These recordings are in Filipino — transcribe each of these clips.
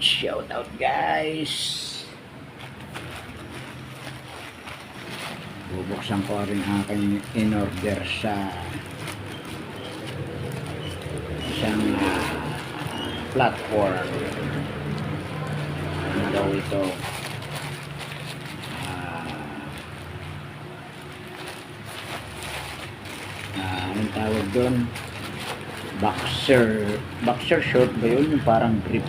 Shout out guys. Bubuksan ko rin aking in-order sa isang platform. Ano daw ito? Anong tawag doon? Boxer short ba yun? Yung parang grip.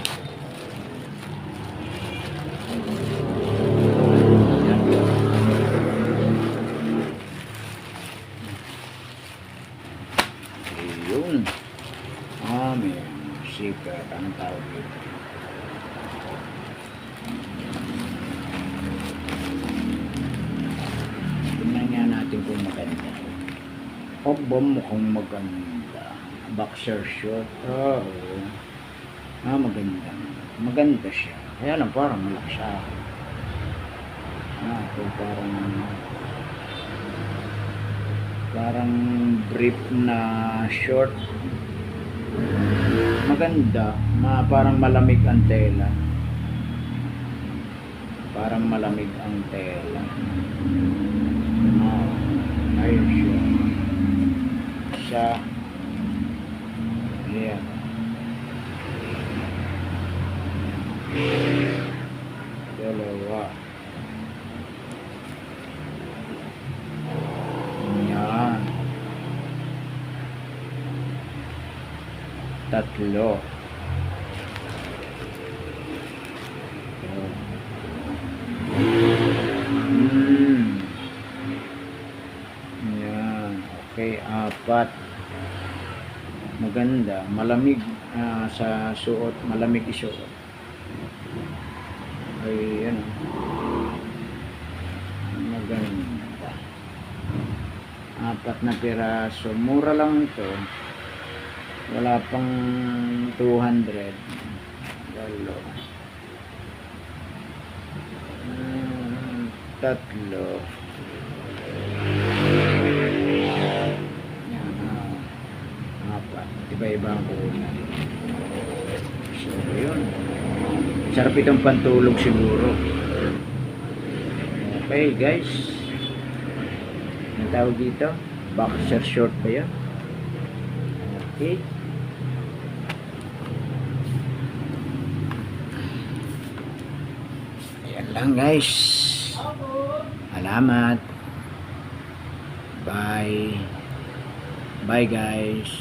Yun. May zipper. Anong tawag dito? Tingnan nga natin kung maganda. Mukhang maganda. Boxer short. Maganda. Maganda siya. Kaya lang parang malaki siya. Parang brief na short. Maganda. Parang malamig ang tela. Parang malamig ang tela. Ayun siya. Ayan. Dalawa. Ayan. Tatlo. Ayan. Okay, 4. Maganda, malamig sa suot, malamig isuot. Ay, ano, maganda. 4 na piraso, mura lang ito. Wala pang 200. Dalo. 3. Iba-iba ang kulay. So, yun. Sarap itong pantulog siguro. Okay, guys. Ang tawag dito? Boxer short ba yan? Okay. Ayan lang, guys. Salamat. Bye. Bye, guys.